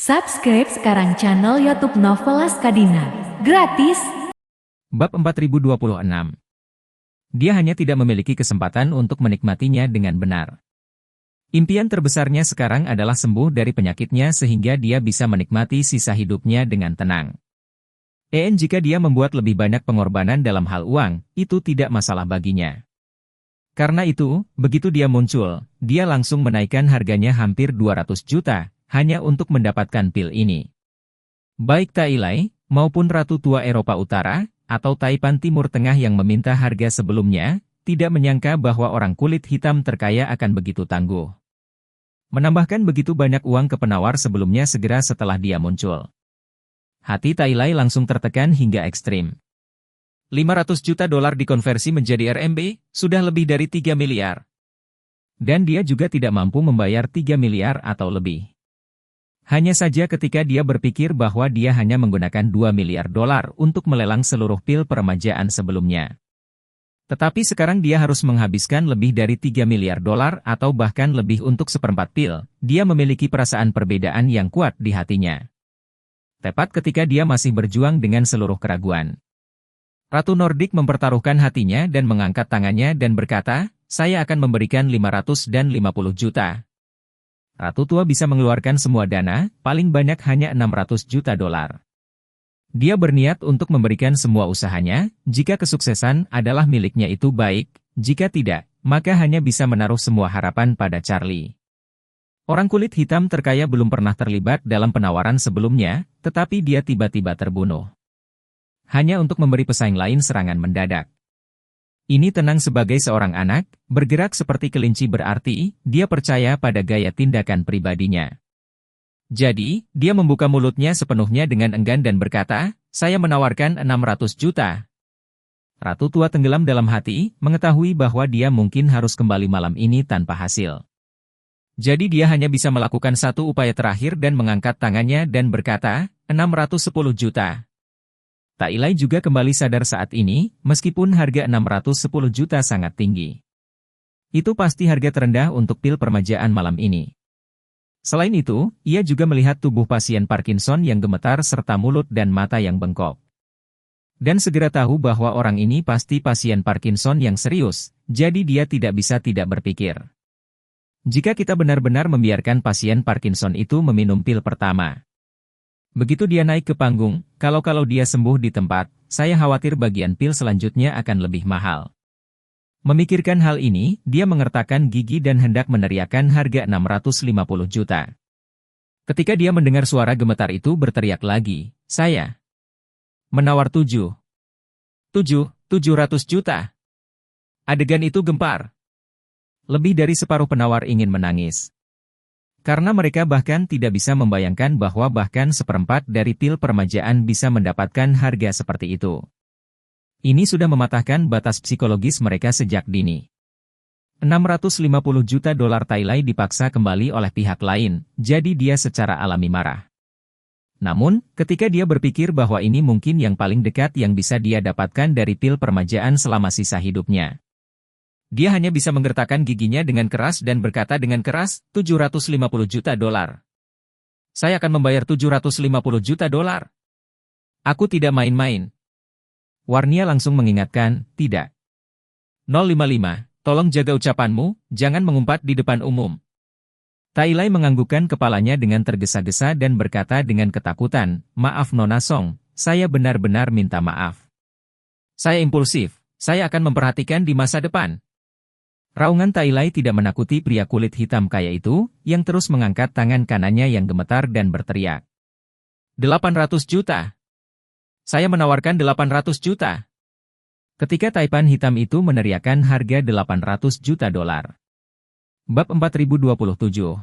Subscribe sekarang channel YouTube Novelas Kadina. Gratis. Bab 4026. Dia hanya tidak memiliki kesempatan untuk menikmatinya dengan benar. Impian terbesarnya sekarang adalah sembuh dari penyakitnya sehingga dia bisa menikmati sisa hidupnya dengan tenang. Jika dia membuat lebih banyak pengorbanan dalam hal uang, itu tidak masalah baginya. Karena itu, begitu dia muncul, dia langsung menaikkan harganya hampir 200 juta, hanya untuk mendapatkan pil ini. Baik Tai Lai, maupun Ratu Tua Eropa Utara, atau Taipan Timur Tengah yang meminta harga sebelumnya, tidak menyangka bahwa orang kulit hitam terkaya akan begitu tangguh. Menambahkan begitu banyak uang ke penawar sebelumnya segera setelah dia muncul. Hati Tai Lai langsung tertekan hingga ekstrim. 500 juta dolar dikonversi menjadi RMB, sudah lebih dari 3 miliar. Dan dia juga tidak mampu membayar 3 miliar atau lebih. Hanya saja ketika dia berpikir bahwa dia hanya menggunakan 2 miliar dolar untuk melelang seluruh pil peremajaan sebelumnya. Tetapi sekarang dia harus menghabiskan lebih dari 3 miliar dolar atau bahkan lebih untuk seperempat pil, dia memiliki perasaan perbedaan yang kuat di hatinya. Tepat ketika dia masih berjuang dengan seluruh keraguan. Ratu Nordik mempertaruhkan hatinya dan mengangkat tangannya dan berkata, "Saya akan memberikan 550 juta. Ratu Tua bisa mengeluarkan semua dana, paling banyak hanya 600 juta dolar. Dia berniat untuk memberikan semua usahanya, jika kesuksesan adalah miliknya itu baik, jika tidak, maka hanya bisa menaruh semua harapan pada Charlie." Orang kulit hitam terkaya belum pernah terlibat dalam penawaran sebelumnya, tetapi dia tiba-tiba terbunuh. Hanya untuk memberi pesaing lain serangan mendadak. Ini tenang sebagai seorang anak, bergerak seperti kelinci berarti, dia percaya pada gaya tindakan pribadinya. Jadi, dia membuka mulutnya sepenuhnya dengan enggan dan berkata, "Saya menawarkan 600 juta. Ratu Tua tenggelam dalam hati, mengetahui bahwa dia mungkin harus kembali malam ini tanpa hasil. Jadi dia hanya bisa melakukan satu upaya terakhir dan mengangkat tangannya dan berkata, 610 juta. Tai Lai juga kembali sadar saat ini, meskipun harga 610 juta sangat tinggi. Itu pasti harga terendah untuk pil permajaan malam ini. Selain itu, ia juga melihat tubuh pasien Parkinson yang gemetar serta mulut dan mata yang bengkok. Dan segera tahu bahwa orang ini pasti pasien Parkinson yang serius, jadi dia tidak bisa tidak berpikir. Jika kita benar-benar membiarkan pasien Parkinson itu meminum pil pertama. Begitu dia naik ke panggung, kalau dia sembuh di tempat, saya khawatir bagian pil selanjutnya akan lebih mahal. Memikirkan hal ini, dia mengertakkan gigi dan hendak meneriakkan harga 650 juta. Ketika dia mendengar suara gemetar itu berteriak lagi, "Saya menawar 700 juta." Adegan itu gempar. Lebih dari separuh penawar ingin menangis. Karena mereka bahkan tidak bisa membayangkan bahwa bahkan seperempat dari pil permajaan bisa mendapatkan harga seperti itu. Ini sudah mematahkan batas psikologis mereka sejak dini. 650 juta dolar Tai Lai dipaksa kembali oleh pihak lain, jadi dia secara alami marah. Namun, ketika dia berpikir bahwa ini mungkin yang paling dekat yang bisa dia dapatkan dari pil permajaan selama sisa hidupnya. Dia hanya bisa menggertakkan giginya dengan keras dan berkata dengan keras, 750 juta dolar. Saya akan membayar 750 juta dolar. Aku tidak main-main. Warnia langsung mengingatkan, tidak. 055, tolong jaga ucapanmu, jangan mengumpat di depan umum. Tai Lai menganggukkan kepalanya dengan tergesa-gesa dan berkata dengan ketakutan, "Maaf Nona Song, saya benar-benar minta maaf. Saya impulsif, saya akan memperhatikan di masa depan." Raungan Tai Lai tidak menakuti pria kulit hitam kaya itu, yang terus mengangkat tangan kanannya yang gemetar dan berteriak. 800 juta. Saya menawarkan 800 juta. Ketika Taipan hitam itu meneriakkan harga 800 juta dolar. Bab 4027.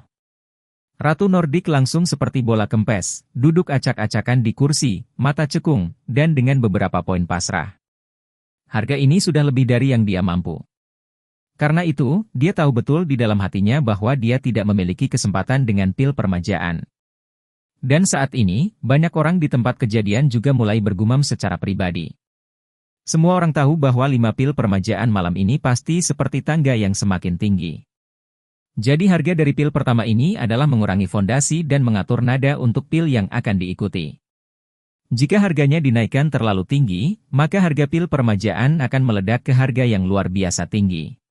Ratu Nordik langsung seperti bola kempes, duduk acak-acakan di kursi, mata cekung, dan dengan beberapa poin pasrah. Harga ini sudah lebih dari yang dia mampu. Karena itu, dia tahu betul di dalam hatinya bahwa dia tidak memiliki kesempatan dengan pil permajaan. Dan saat ini, banyak orang di tempat kejadian juga mulai bergumam secara pribadi. Semua orang tahu bahwa 5 pil permajaan malam ini pasti seperti tangga yang semakin tinggi. Jadi harga dari pil pertama ini adalah mengurangi fondasi dan mengatur nada untuk pil yang akan diikuti. Jika harganya dinaikkan terlalu tinggi, maka harga pil permajaan akan meledak ke harga yang luar biasa tinggi.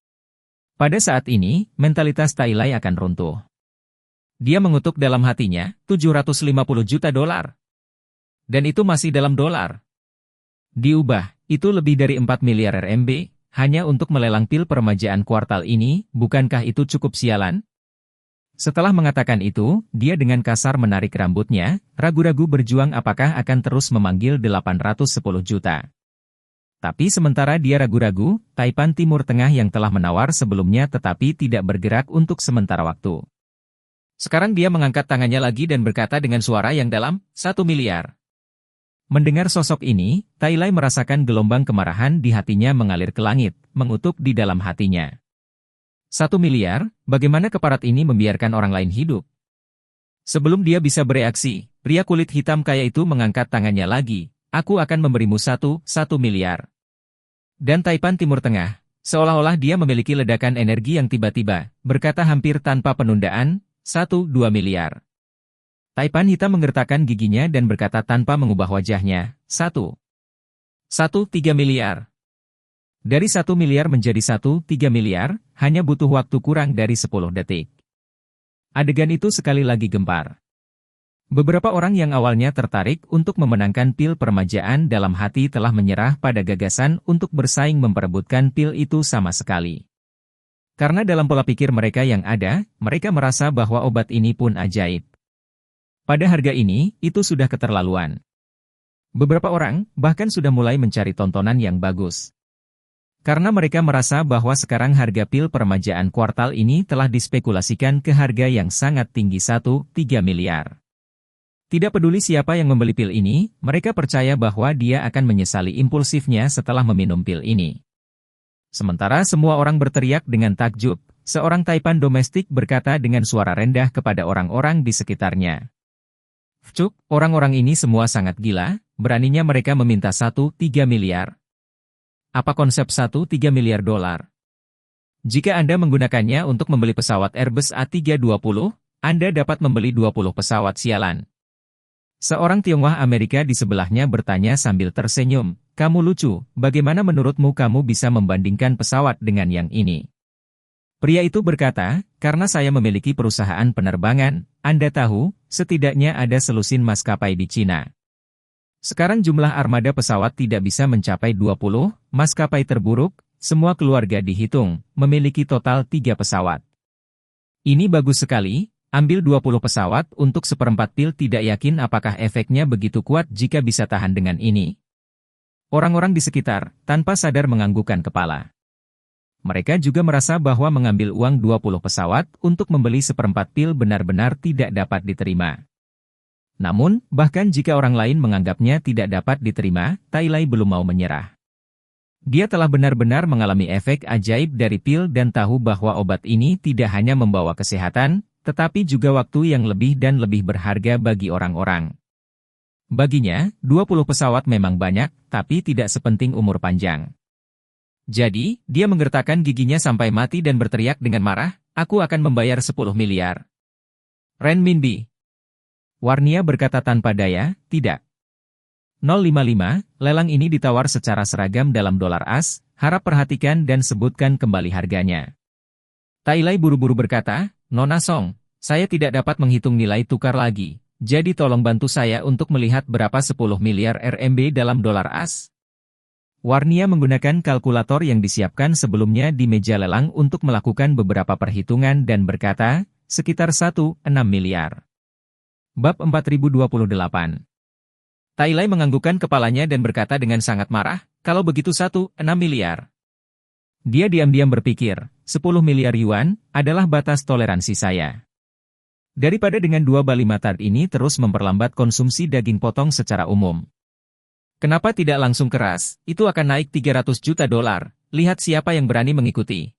Pada saat ini, mentalitas Tai Lai akan runtuh. Dia mengutuk dalam hatinya, 750 juta dolar. Dan itu masih dalam dolar. Diubah, itu lebih dari 4 miliar RMB, hanya untuk melelang pil permajaan kuartal ini, bukankah itu cukup sialan? Setelah mengatakan itu, dia dengan kasar menarik rambutnya, ragu-ragu berjuang apakah akan terus memanggil 810 juta. Tapi sementara dia ragu-ragu, Taipan Timur Tengah yang telah menawar sebelumnya tetapi tidak bergerak untuk sementara waktu. Sekarang dia mengangkat tangannya lagi dan berkata dengan suara yang dalam, 1 miliar. Mendengar sosok ini, Tai Lai merasakan gelombang kemarahan di hatinya mengalir ke langit, mengutuk di dalam hatinya. 1 miliar, bagaimana keparat ini membiarkan orang lain hidup? Sebelum dia bisa bereaksi, pria kulit hitam kaya itu mengangkat tangannya lagi, aku akan memberimu 1 miliar. Dan Taipan Timur Tengah, seolah-olah dia memiliki ledakan energi yang tiba-tiba, berkata hampir tanpa penundaan, 1,2 miliar. Taipan hitam menggertakkan giginya dan berkata tanpa mengubah wajahnya, 1,3 miliar. Dari 1 miliar menjadi 1,3 miliar, hanya butuh waktu kurang dari 10 detik. Adegan itu sekali lagi gempar. Beberapa orang yang awalnya tertarik untuk memenangkan pil permajaan dalam hati telah menyerah pada gagasan untuk bersaing memperebutkan pil itu sama sekali. Karena dalam pola pikir mereka yang ada, mereka merasa bahwa obat ini pun ajaib. Pada harga ini, itu sudah keterlaluan. Beberapa orang bahkan sudah mulai mencari tontonan yang bagus. Karena mereka merasa bahwa sekarang harga pil permajaan kuartal ini telah dispekulasikan ke harga yang sangat tinggi 1,3 miliar. Tidak peduli siapa yang membeli pil ini, mereka percaya bahwa dia akan menyesali impulsifnya setelah meminum pil ini. Sementara semua orang berteriak dengan takjub, seorang Taipan domestik berkata dengan suara rendah kepada orang-orang di sekitarnya. Cuk, orang-orang ini semua sangat gila, beraninya mereka meminta 1,3 miliar. Apa konsep 1,3 miliar dolar? Jika Anda menggunakannya untuk membeli pesawat Airbus A320, Anda dapat membeli 20 pesawat sialan. Seorang Tionghoa Amerika di sebelahnya bertanya sambil tersenyum, kamu lucu, bagaimana menurutmu kamu bisa membandingkan pesawat dengan yang ini? Pria itu berkata, karena saya memiliki perusahaan penerbangan, Anda tahu, setidaknya ada selusin maskapai di Cina. Sekarang jumlah armada pesawat tidak bisa mencapai 20, maskapai terburuk, semua keluarga dihitung, memiliki total 3 pesawat. Ini bagus sekali. Ambil 20 pesawat untuk seperempat pil tidak yakin apakah efeknya begitu kuat jika bisa tahan dengan ini. Orang-orang di sekitar, tanpa sadar menganggukkan kepala. Mereka juga merasa bahwa mengambil uang 20 pesawat untuk membeli seperempat pil benar-benar tidak dapat diterima. Namun, bahkan jika orang lain menganggapnya tidak dapat diterima, Tai Lai belum mau menyerah. Dia telah benar-benar mengalami efek ajaib dari pil dan tahu bahwa obat ini tidak hanya membawa kesehatan, tetapi juga waktu yang lebih dan lebih berharga bagi orang-orang. Baginya, 20 pesawat memang banyak, tapi tidak sepenting umur panjang. Jadi, dia menggertakkan giginya sampai mati dan berteriak dengan marah, aku akan membayar 10 miliar. Renminbi. Warnia berkata tanpa daya, tidak. 055, lelang ini ditawar secara seragam dalam dolar as, harap perhatikan dan sebutkan kembali harganya. Tai Lai buru-buru berkata, Nona Song, saya tidak dapat menghitung nilai tukar lagi, jadi tolong bantu saya untuk melihat berapa 10 miliar RMB dalam dolar as. Warnia menggunakan kalkulator yang disiapkan sebelumnya di meja lelang untuk melakukan beberapa perhitungan dan berkata, sekitar 1,6 miliar. Bab 4028. Tai Lai menganggukkan kepalanya dan berkata dengan sangat marah, kalau begitu 1,6 miliar. Dia diam-diam berpikir, 10 miliar yuan adalah batas toleransi saya. Daripada dengan 2 bali mata ini terus memperlambat konsumsi daging potong secara umum. Kenapa tidak langsung keras, itu akan naik 300 juta dolar, lihat siapa yang berani mengikuti.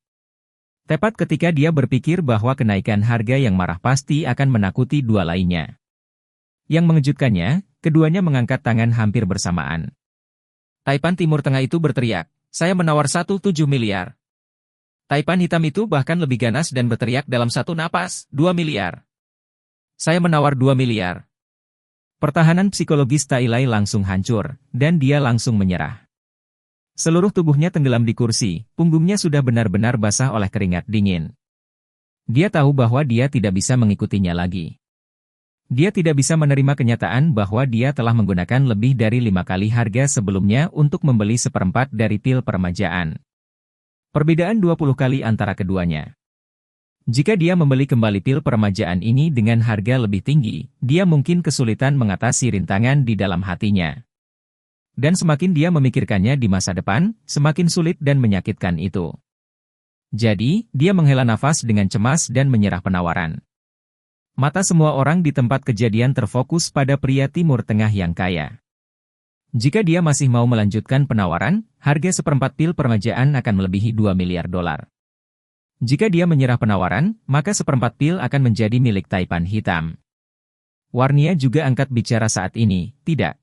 Tepat ketika dia berpikir bahwa kenaikan harga yang marah pasti akan menakuti dua lainnya. Yang mengejutkannya, keduanya mengangkat tangan hampir bersamaan. Taipan Timur Tengah itu berteriak, saya menawar 1,7 miliar. Taipan hitam itu bahkan lebih ganas dan berteriak dalam satu napas, 2 miliar. Saya menawar 2 miliar. Pertahanan psikologis Tai Lai langsung hancur, dan dia langsung menyerah. Seluruh tubuhnya tenggelam di kursi, punggungnya sudah benar-benar basah oleh keringat dingin. Dia tahu bahwa dia tidak bisa mengikutinya lagi. Dia tidak bisa menerima kenyataan bahwa dia telah menggunakan lebih dari 5 kali harga sebelumnya untuk membeli seperempat dari pil peremajaan. Perbedaan 20 kali antara keduanya. Jika dia membeli kembali pil peremajaan ini dengan harga lebih tinggi, dia mungkin kesulitan mengatasi rintangan di dalam hatinya. Dan semakin dia memikirkannya di masa depan, semakin sulit dan menyakitkan itu. Jadi, dia menghela nafas dengan cemas dan menyerah penawaran. Mata semua orang di tempat kejadian terfokus pada pria Timur Tengah yang kaya. Jika dia masih mau melanjutkan penawaran, harga seperempat pil peremajaan akan melebihi 2 miliar dolar. Jika dia menyerah penawaran, maka seperempat pil akan menjadi milik Taipan hitam. Warnia juga angkat bicara saat ini, tidak.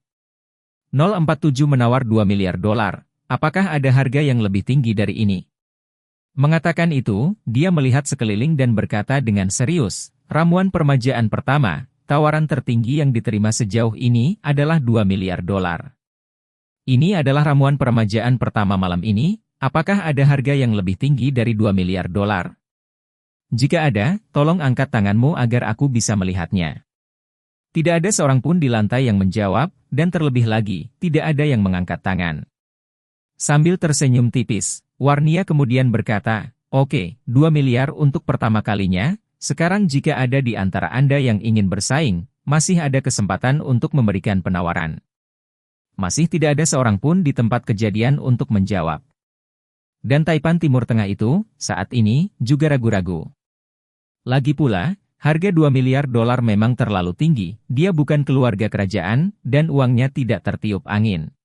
047 menawar 2 miliar dolar, apakah ada harga yang lebih tinggi dari ini? Mengatakan itu, dia melihat sekeliling dan berkata dengan serius, ramuan permajaan pertama, tawaran tertinggi yang diterima sejauh ini adalah 2 miliar dolar. Ini adalah ramuan permajaan pertama malam ini. Apakah ada harga yang lebih tinggi dari 2 miliar dolar? Jika ada, tolong angkat tanganmu agar aku bisa melihatnya. Tidak ada seorang pun di lantai yang menjawab, dan terlebih lagi, tidak ada yang mengangkat tangan. Sambil tersenyum tipis, Warnia kemudian berkata, oke, 2 miliar untuk pertama kalinya, sekarang jika ada di antara Anda yang ingin bersaing, masih ada kesempatan untuk memberikan penawaran. Masih tidak ada seorang pun di tempat kejadian untuk menjawab. Dan Taipan Timur Tengah itu, saat ini, juga ragu-ragu. Lagi pula, harga 2 miliar dolar memang terlalu tinggi, dia bukan keluarga kerajaan, dan uangnya tidak tertiup angin.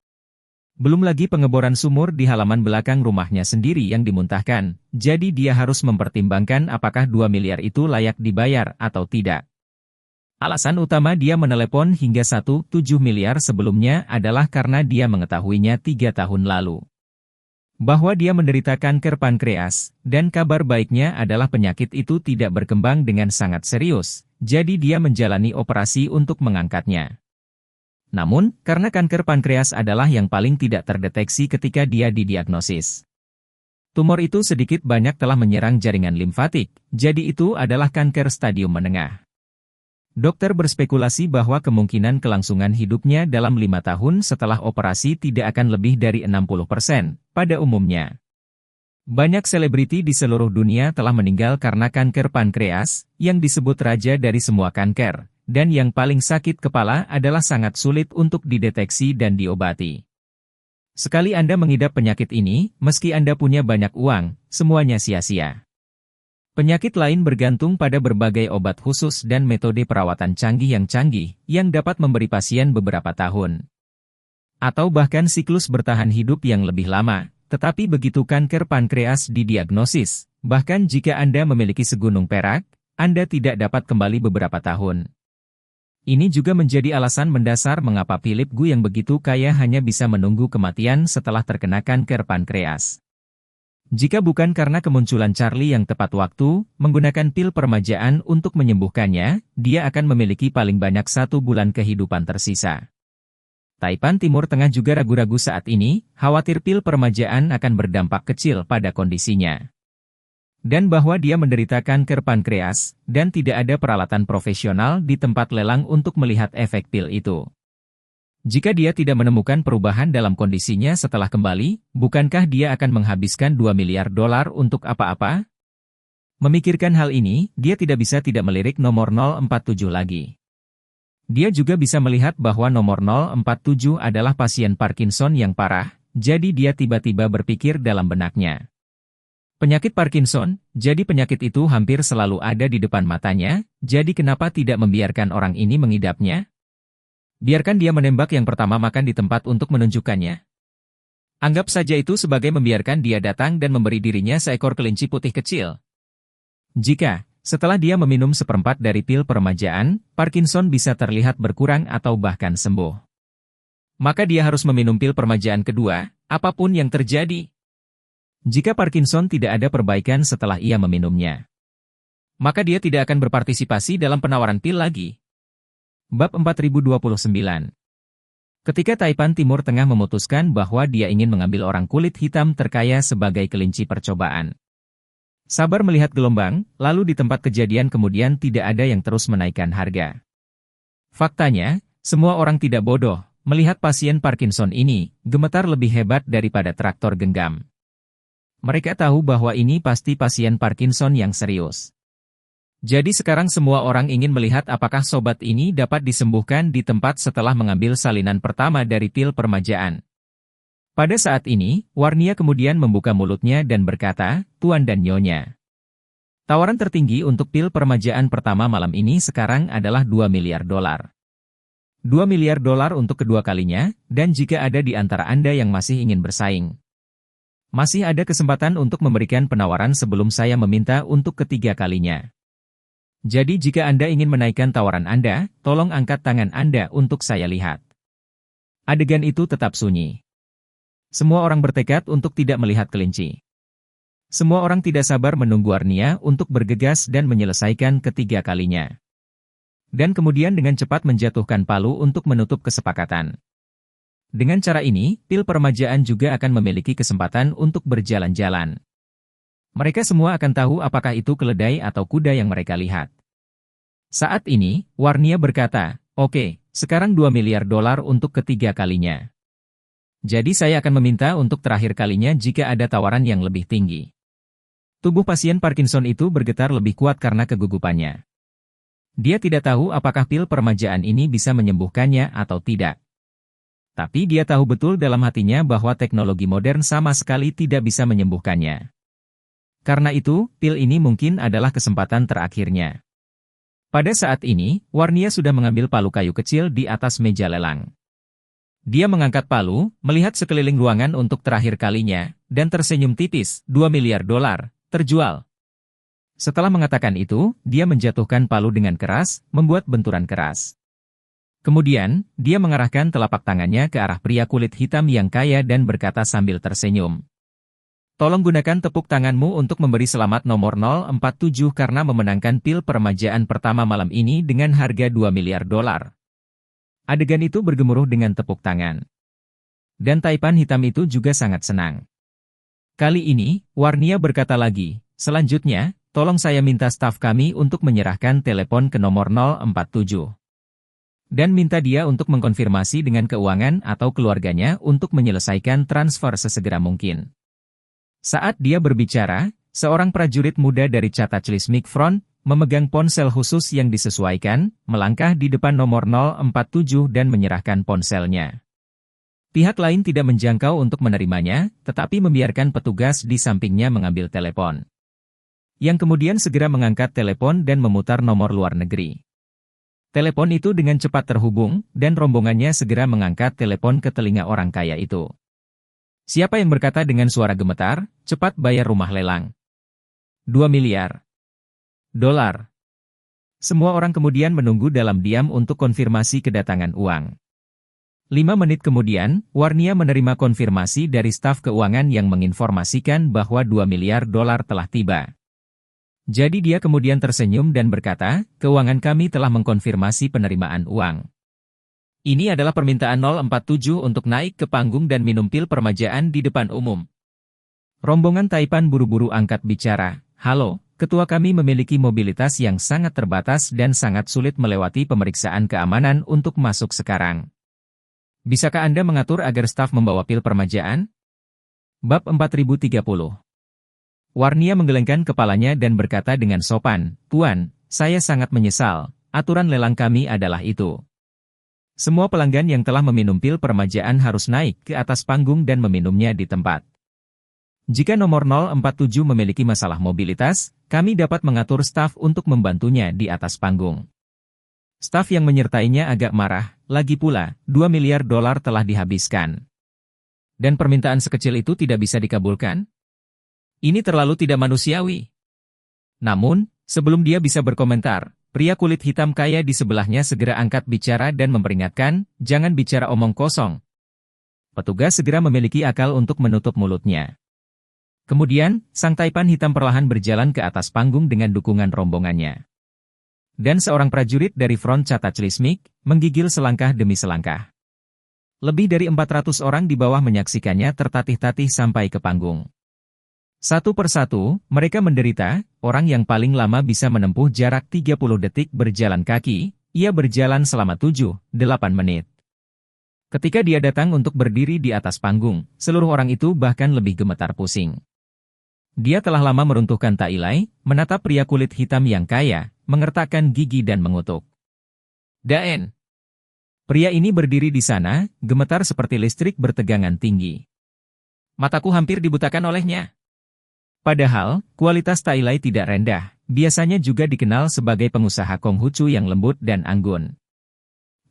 Belum lagi pengeboran sumur di halaman belakang rumahnya sendiri yang dimuntahkan, jadi dia harus mempertimbangkan apakah 2 miliar itu layak dibayar atau tidak. Alasan utama dia menelepon hingga 1,7 miliar sebelumnya adalah karena dia mengetahuinya 3 tahun lalu. Bahwa dia menderita kanker pankreas, dan kabar baiknya adalah penyakit itu tidak berkembang dengan sangat serius, jadi dia menjalani operasi untuk mengangkatnya. Namun, karena kanker pankreas adalah yang paling tidak terdeteksi ketika dia didiagnosis. Tumor itu sedikit banyak telah menyerang jaringan limfatik, jadi itu adalah kanker stadium menengah. Dokter berspekulasi bahwa kemungkinan kelangsungan hidupnya dalam 5 tahun setelah operasi tidak akan lebih dari 60%, pada umumnya. Banyak selebriti di seluruh dunia telah meninggal karena kanker pankreas, yang disebut raja dari semua kanker, dan yang paling sakit kepala adalah sangat sulit untuk dideteksi dan diobati. Sekali Anda mengidap penyakit ini, meski Anda punya banyak uang, semuanya sia-sia. Penyakit lain bergantung pada berbagai obat khusus dan metode perawatan canggih yang dapat memberi pasien beberapa tahun. Atau bahkan siklus bertahan hidup yang lebih lama, tetapi begitu kanker pankreas didiagnosis, bahkan jika Anda memiliki segunung perak, Anda tidak dapat kembali beberapa tahun. Ini juga menjadi alasan mendasar mengapa Philip Gu yang begitu kaya hanya bisa menunggu kematian setelah terkena kanker pankreas. Jika bukan karena kemunculan Charlie yang tepat waktu, menggunakan pil permajaan untuk menyembuhkannya, dia akan memiliki paling banyak 1 bulan kehidupan tersisa. Taipan Timur Tengah juga ragu-ragu saat ini, khawatir pil permajaan akan berdampak kecil pada kondisinya. Dan bahwa dia menderita kanker pankreas, dan tidak ada peralatan profesional di tempat lelang untuk melihat efek pil itu. Jika dia tidak menemukan perubahan dalam kondisinya setelah kembali, bukankah dia akan menghabiskan 2 miliar dolar untuk apa-apa? Memikirkan hal ini, dia tidak bisa tidak melirik nomor 047 lagi. Dia juga bisa melihat bahwa nomor 047 adalah pasien Parkinson yang parah, jadi dia tiba-tiba berpikir dalam benaknya. Penyakit Parkinson, jadi penyakit itu hampir selalu ada di depan matanya, jadi kenapa tidak membiarkan orang ini mengidapnya? Biarkan dia menembak yang pertama makan di tempat untuk menunjukkannya. Anggap saja itu sebagai membiarkan dia datang dan memberi dirinya seekor kelinci putih kecil. Jika, setelah dia meminum seperempat dari pil peremajaan, Parkinson bisa terlihat berkurang atau bahkan sembuh. Maka dia harus meminum pil peremajaan kedua, apapun yang terjadi. Jika Parkinson tidak ada perbaikan setelah ia meminumnya, maka dia tidak akan berpartisipasi dalam penawaran pil lagi. Bab 4029. Ketika Taipan Timur Tengah memutuskan bahwa dia ingin mengambil orang kulit hitam terkaya sebagai kelinci percobaan. Sabar melihat gelombang, lalu di tempat kejadian kemudian tidak ada yang terus menaikkan harga. Faktanya, semua orang tidak bodoh, melihat pasien Parkinson ini, gemetar lebih hebat daripada traktor genggam. Mereka tahu bahwa ini pasti pasien Parkinson yang serius. Jadi sekarang semua orang ingin melihat apakah sobat ini dapat disembuhkan di tempat setelah mengambil salinan pertama dari pil permajaan. Pada saat ini, Warnia kemudian membuka mulutnya dan berkata, "Tuan dan Nyonya. Tawaran tertinggi untuk pil permajaan pertama malam ini sekarang adalah $2 miliar. $2 miliar untuk kedua kalinya, dan jika ada di antara Anda yang masih ingin bersaing, masih ada kesempatan untuk memberikan penawaran sebelum saya meminta untuk ketiga kalinya. Jadi jika Anda ingin menaikkan tawaran Anda, tolong angkat tangan Anda untuk saya lihat." Adegan itu tetap sunyi. Semua orang bertekad untuk tidak melihat kelinci. Semua orang tidak sabar menunggu Warnia untuk bergegas dan menyelesaikan ketiga kalinya. Dan kemudian dengan cepat menjatuhkan palu untuk menutup kesepakatan. Dengan cara ini, pil permajaan juga akan memiliki kesempatan untuk berjalan-jalan. Mereka semua akan tahu apakah itu keledai atau kuda yang mereka lihat. Saat ini, Warnia berkata, "Oke, sekarang $2 miliar untuk ketiga kalinya. Jadi saya akan meminta untuk terakhir kalinya jika ada tawaran yang lebih tinggi." Tubuh pasien Parkinson itu bergetar lebih kuat karena kegugupannya. Dia tidak tahu apakah pil permajaan ini bisa menyembuhkannya atau tidak. Tapi dia tahu betul dalam hatinya bahwa teknologi modern sama sekali tidak bisa menyembuhkannya. Karena itu, pil ini mungkin adalah kesempatan terakhirnya. Pada saat ini, Warnia sudah mengambil palu kayu kecil di atas meja lelang. Dia mengangkat palu, melihat sekeliling ruangan untuk terakhir kalinya, dan tersenyum tipis, $2 miliar, terjual. Setelah mengatakan itu, dia menjatuhkan palu dengan keras, membuat benturan keras. Kemudian, dia mengarahkan telapak tangannya ke arah pria kulit hitam yang kaya dan berkata sambil tersenyum, "Tolong gunakan tepuk tanganmu untuk memberi selamat nomor 047 karena memenangkan pil permajaan pertama malam ini dengan harga $2 miliar. Adegan itu bergemuruh dengan tepuk tangan. Dan Taipan hitam itu juga sangat senang. Kali ini, Warnia berkata lagi, "Selanjutnya, tolong saya minta staf kami untuk menyerahkan telepon ke nomor 047. Dan minta dia untuk mengkonfirmasi dengan keuangan atau keluarganya untuk menyelesaikan transfer sesegera mungkin." Saat dia berbicara, seorang prajurit muda dari Catachlismic Front, memegang ponsel khusus yang disesuaikan, melangkah di depan nomor 047 dan menyerahkan ponselnya. Pihak lain tidak menjangkau untuk menerimanya, tetapi membiarkan petugas di sampingnya mengambil telepon. Yang kemudian segera mengangkat telepon dan memutar nomor luar negeri. Telepon itu dengan cepat terhubung, dan rombongannya segera mengangkat telepon ke telinga orang kaya itu. Siapa yang berkata dengan suara gemetar, "Cepat bayar rumah lelang. $2 miliar." Semua orang kemudian menunggu dalam diam untuk konfirmasi kedatangan uang. 5 menit kemudian, Warnia menerima konfirmasi dari staf keuangan yang menginformasikan bahwa $2 miliar telah tiba. Jadi dia kemudian tersenyum dan berkata, "Keuangan kami telah mengkonfirmasi penerimaan uang. Ini adalah permintaan 047 untuk naik ke panggung dan minum pil permajaan di depan umum." Rombongan Taipan buru-buru angkat bicara, "Halo, ketua kami memiliki mobilitas yang sangat terbatas dan sangat sulit melewati pemeriksaan keamanan untuk masuk sekarang. Bisakah Anda mengatur agar staf membawa pil permajaan?" Bab 4030. Warnia menggelengkan kepalanya dan berkata dengan sopan, "Tuan, saya sangat menyesal, aturan lelang kami adalah itu. Semua pelanggan yang telah meminum pil permajaan harus naik ke atas panggung dan meminumnya di tempat. Jika nomor 047 memiliki masalah mobilitas, kami dapat mengatur staf untuk membantunya di atas panggung." Staf yang menyertainya agak marah, lagi pula, $2 miliar telah dihabiskan. Dan permintaan sekecil itu tidak bisa dikabulkan? Ini terlalu tidak manusiawi. Namun, sebelum dia bisa berkomentar, pria kulit hitam kaya di sebelahnya segera angkat bicara dan memperingatkan, "Jangan bicara omong kosong." Petugas segera memiliki akal untuk menutup mulutnya. Kemudian, sang taipan hitam perlahan berjalan ke atas panggung dengan dukungan rombongannya. Dan seorang prajurit dari front Cataclysmic, menggigil selangkah demi selangkah. Lebih dari 400 orang di bawah menyaksikannya tertatih-tatih sampai ke panggung. Satu persatu, mereka menderita, orang yang paling lama bisa menempuh jarak 30 detik berjalan kaki, ia berjalan selama 7-8 menit. Ketika dia datang untuk berdiri di atas panggung, seluruh orang itu bahkan lebih gemetar pusing. Dia telah lama meruntuhkan Tak Ilai, menatap pria kulit hitam yang kaya, mengertakkan gigi dan mengutuk. Daen. Pria ini berdiri di sana, gemetar seperti listrik bertegangan tinggi. Mataku hampir dibutakan olehnya. Padahal, kualitas Tak Ilai tidak rendah, biasanya juga dikenal sebagai pengusaha Konghucu yang lembut dan anggun.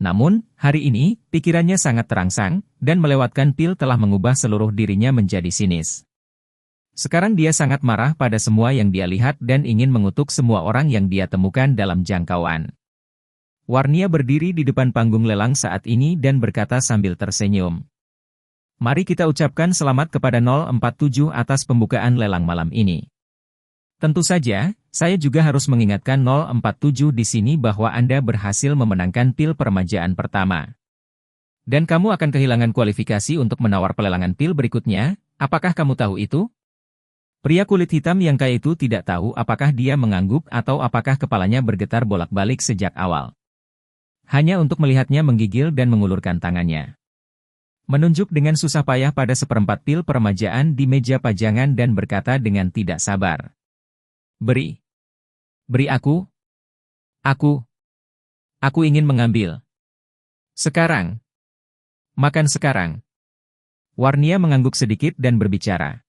Namun, hari ini, pikirannya sangat terangsang, dan melewatkan pil telah mengubah seluruh dirinya menjadi sinis. Sekarang dia sangat marah pada semua yang dia lihat dan ingin mengutuk semua orang yang dia temukan dalam jangkauan. Warnia berdiri di depan panggung lelang saat ini dan berkata sambil tersenyum. Mari kita ucapkan selamat kepada 047 atas pembukaan lelang malam ini. Tentu saja, saya juga harus mengingatkan 047 di sini bahwa Anda berhasil memenangkan pil permajaan pertama. Dan kamu akan kehilangan kualifikasi untuk menawar pelelangan pil berikutnya, apakah kamu tahu itu? Pria kulit hitam yang kaya itu tidak tahu apakah dia mengangguk atau apakah kepalanya bergetar bolak-balik sejak awal. Hanya untuk melihatnya menggigil dan mengulurkan tangannya. Menunjuk dengan susah payah pada seperempat pil permajaan di meja pajangan dan berkata dengan tidak sabar. Beri. Beri aku. Aku ingin mengambil. Sekarang. Makan sekarang. Warnia mengangguk sedikit dan berbicara.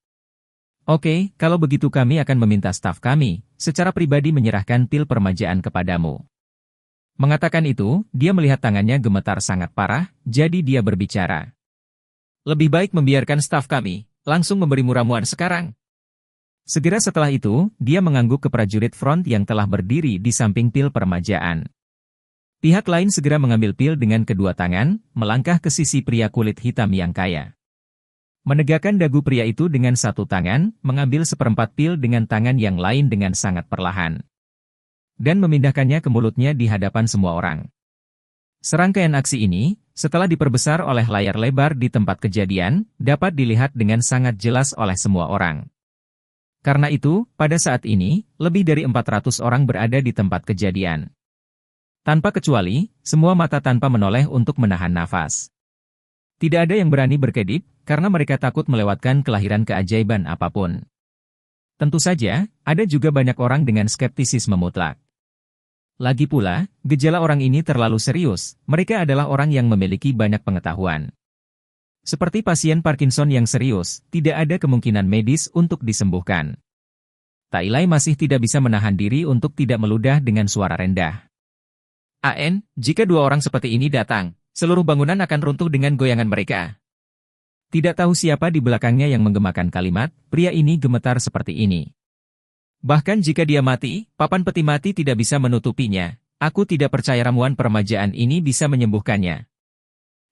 Oke, kalau begitu kami akan meminta staf kami, secara pribadi menyerahkan pil permajaan kepadamu. Mengatakan itu, dia melihat tangannya gemetar sangat parah, jadi dia berbicara. Lebih baik membiarkan staf kami, langsung memberimu ramuan sekarang. Segera setelah itu, dia mengangguk ke prajurit front yang telah berdiri di samping pil permajaan. Pihak lain segera mengambil pil dengan kedua tangan, melangkah ke sisi pria kulit hitam yang kaya. Menegakkan dagu pria itu dengan satu tangan, mengambil seperempat pil dengan tangan yang lain dengan sangat perlahan. Dan memindahkannya ke mulutnya di hadapan semua orang. Serangkaian aksi ini, setelah diperbesar oleh layar lebar di tempat kejadian, dapat dilihat dengan sangat jelas oleh semua orang. Karena itu, pada saat ini, lebih dari 400 orang berada di tempat kejadian. Tanpa kecuali, semua mata tanpa menoleh untuk menahan nafas. Tidak ada yang berani berkedip, karena mereka takut melewatkan kelahiran keajaiban apapun. Tentu saja, ada juga banyak orang dengan skeptisisme mutlak. Lagi pula, gejala orang ini terlalu serius, mereka adalah orang yang memiliki banyak pengetahuan. Seperti pasien Parkinson yang serius, tidak ada kemungkinan medis untuk disembuhkan. Tak Ilai masih tidak bisa menahan diri untuk tidak meludah dengan suara rendah. Jika dua orang seperti ini datang, seluruh bangunan akan runtuh dengan goyangan mereka. Tidak tahu siapa di belakangnya yang menggemakan kalimat, pria ini gemetar seperti ini. Bahkan jika dia mati, papan peti mati tidak bisa menutupinya. Aku tidak percaya ramuan permajaan ini bisa menyembuhkannya.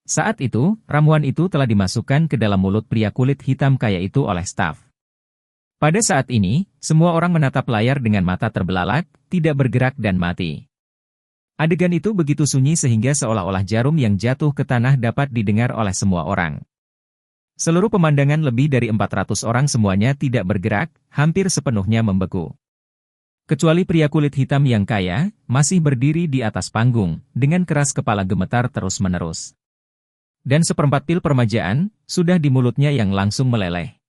Saat itu, ramuan itu telah dimasukkan ke dalam mulut pria kulit hitam kaya itu oleh staf. Pada saat ini, semua orang menatap layar dengan mata terbelalak, tidak bergerak dan mati. Adegan itu begitu sunyi sehingga seolah-olah jarum yang jatuh ke tanah dapat didengar oleh semua orang. Seluruh pemandangan lebih dari 400 orang semuanya tidak bergerak, hampir sepenuhnya membeku. Kecuali pria kulit hitam yang kaya, masih berdiri di atas panggung, dengan keras kepala gemetar terus-menerus. Dan seperempat pil permajaan, sudah di mulutnya yang langsung meleleh.